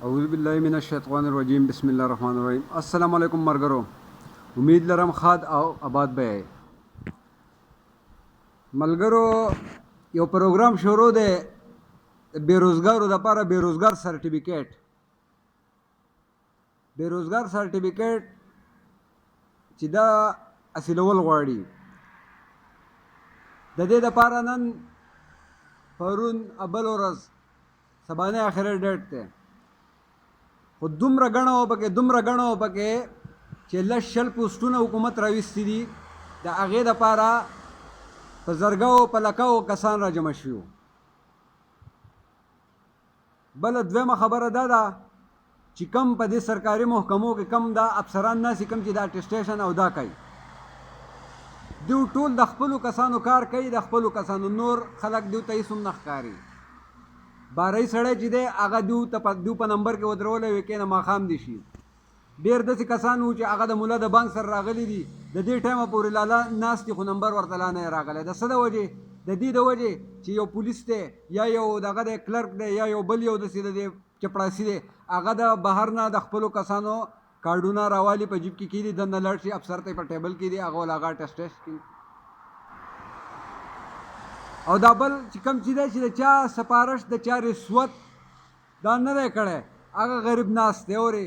اعوذ بالله من الشیطان الرجیم بسم الله الرحمن الرحیم السلام علیکم مرګرو امید لرم خاد او آباد به ملګرو یو پروګرام شروع دی بیروزګارو د لپاره بیروزګار سرټیفیکیټ چې دا اصلول غواړي د دې لپاره نن پرون اول ورځ سبانه اخره ډیټ دی خو دومره ګڼه وه پکې چې لس شل پوسټونه حکومت راویستي دي د هغې دپاره په زرګو په لکو کسان را جمع شوي وو. بله دویمه خبره دا ده چې کم په دې سرکاري محکمو کې کم دا افسران ناسي کم چې دا اټسټیشن او دا کوي دوی ټول د خپلو کسانو کار کوي د خپلو کسانو نور خلک دوی ته هېڅ هم نه ښکاري باری سړی چې دی هغه دوی په نمبر کې ودرولی وي کینه ماښام دي شي ډېر داسې کسان وو چې هغه د ملا د بانک سره راغلي دي د دې ټایمه پورې لالا ناست دي خو نمبر ورته لا نه یې راغلی د څه د وجې د دې د وجې چې یو پولیس دی یا یو دغه دی کلرک دی یا یو بل یو داسې د دې چپړاسي دی هغه د بهر نه د خپلو کسانو کارډونه راوالي په جیب کې کېدي دننه لاړ شي افسر ته یې په ټیبل کې دي هغه ول هغه ټسټ کوي او دا بل چې کوم چې دی چې د چا سپارش د چا رشوت دا نه دی کړی هغه غریب ناست دی اورې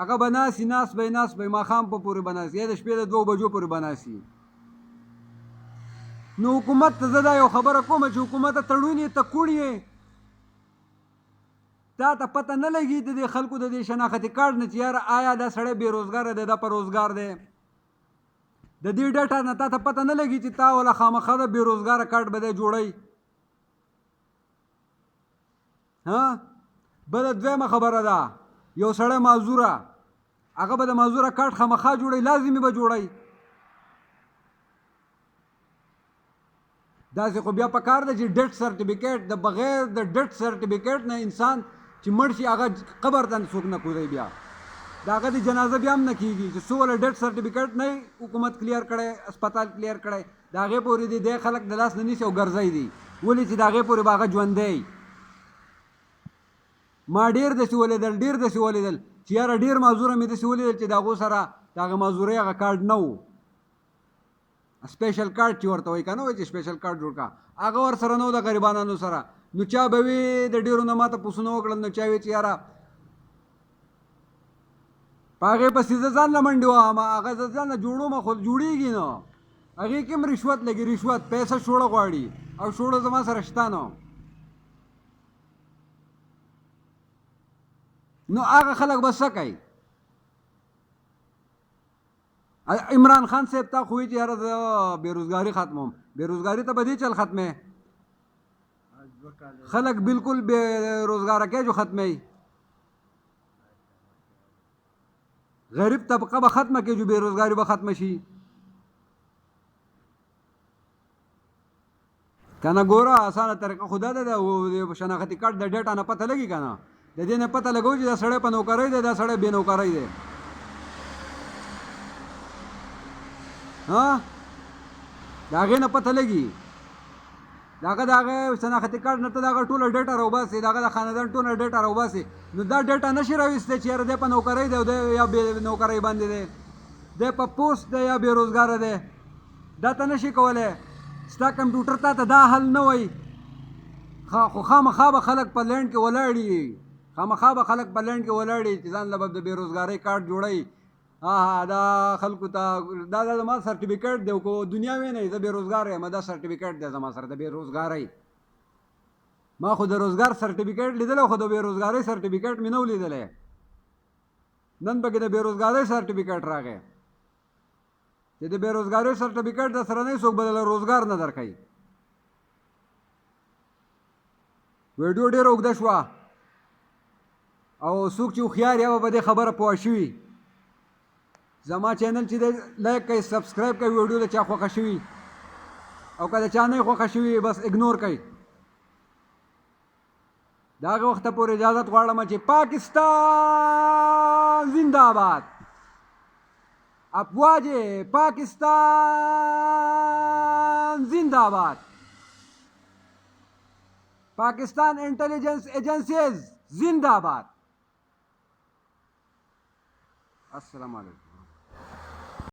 هغه به ناست به ماښام په پورې به ناست یا د شپې د 2 بجو پورې به ناست نو حکومت ته زه دا یو خبره کومه چې حکومت ته تړون یې ته کوڼ یې تا ته پته نه لګي د دې خلکو د دې شناختي کارډ نه چې یاره آیا دا سړی بېروزګاره دی دا په روزګار دی د دې ډاټا نه تا ته پته نه لګي چې تا وله خامخا د بېروزګاره کارډ به دی جوړی بله دویمه خبره ده یو سړی معذوره هغه به د معذوره کارډ خامخا جوړی لازمي به جوړی داسې خو بیا پکار ده چې ډیټ سرټیفیکیټ د بغیر د ډیټ سرټیفیکیټ نه انسان چې مړ شي هغه قبر ته څوک نه کوزوي بیا د هغه د جنازه بیا هم نه کېږي چې څو وله ډیټ سرټیفیکیټ نه حکومت کلیر کړی اسپتال کلیر کړی د هغې پورې دی خلک د لاس نه نیسي او ګرځی دي ولې چې د هغې پورې به هغه ژوندی ما ډېر داسې ولیدل چې یاره ډېر معذوره مې داسې ولیدل چې د هغو سره د هغه معذورۍ هغه کارډ نه و سپیشل کارډ چې ورته وایي که نه وایي چې سپیشل کارډ جوړ کړه هغه ورسره نه و د غریبانانو سره نو چا به وي د ډېرو نه ماته پوښتنه وکړل نو چا وي چې یاره په هغې پسې زه ځان له منډې وهم هغه زه ځان له جوړوم خو جوړېږي نه هغې کې هم رشوت لګي رشوت پیسه شوړه غواړي او شوړه زما سره شته نه نو هغه خلک به څه کوي عمران خان صاحب تا خو وایي چې یاره زه بېروزګاري ختموم بېروزګاري ته به دې چل ختمې خلک بالکل بېروزګاره کې جو ختموي غریب طبقه به ختمه کې جو بېروزګاري به ختمه شي که نه ګوره اسانه طریقه خو دا ده د شناختي کارډ د ډیټا نه پته لګي که نه د دې نه پته لګوي چې دا سړی په نوکرۍ دی دا سړی بې نوکرۍ دی د هغې نه پته لګي د هغه شناختي کارډ نه ته د هغه ټوله ډیټا راوباسي د هغه د خاندان ټوله ډیټا راوباسي نو دا ډیټا نشي راویستی چې یاره دی په نوکرۍ دی او دی یا بې نوکرۍ باندې دی دی په پوسټ دی یا بېروزګاره دی دا ته نشي کولی ستا کمپیوټر تا ته دا حل نه وایي خو خامخا به خلک په لینډ کې ولاړ وي چې ځان له به د بېروزګارۍ کارډ جوړوي دا خلکو ته دا زما سرټیفیکیټ دی خو دنیا وینئ زه بېروزګار یم دا سرټیفیکیټ دی زما سره د بېروزګارۍ ما خو د روزګار سرټیفیکیټ لیدلی خو د بېروزګارۍ سرټیفیکیټ مې نه و لیدلی نن پکې د بېروزګارۍ سرټیفیکیټ راغی چې د بېروزګارۍ سرټیفیکیټ د سره نه څوک به دله روزګار نه درکوي ویډیو ډېره اوږده شوه او څوک چې هوښیار یا به په دې خبره پوه شوي زما چینل چې دی لایک کوي سبسکرایب کوي ویډیو د چا خوښه شوي او که د چا نه خوښه شوي بس اګنور کوي د هغه وخته پورې اجازت غواړم چې پاکستان زنده باد افواج پاکستان زنده باد پاکستان انٹیلیجنس ایجنسیز زندہ باد السلام علیکم.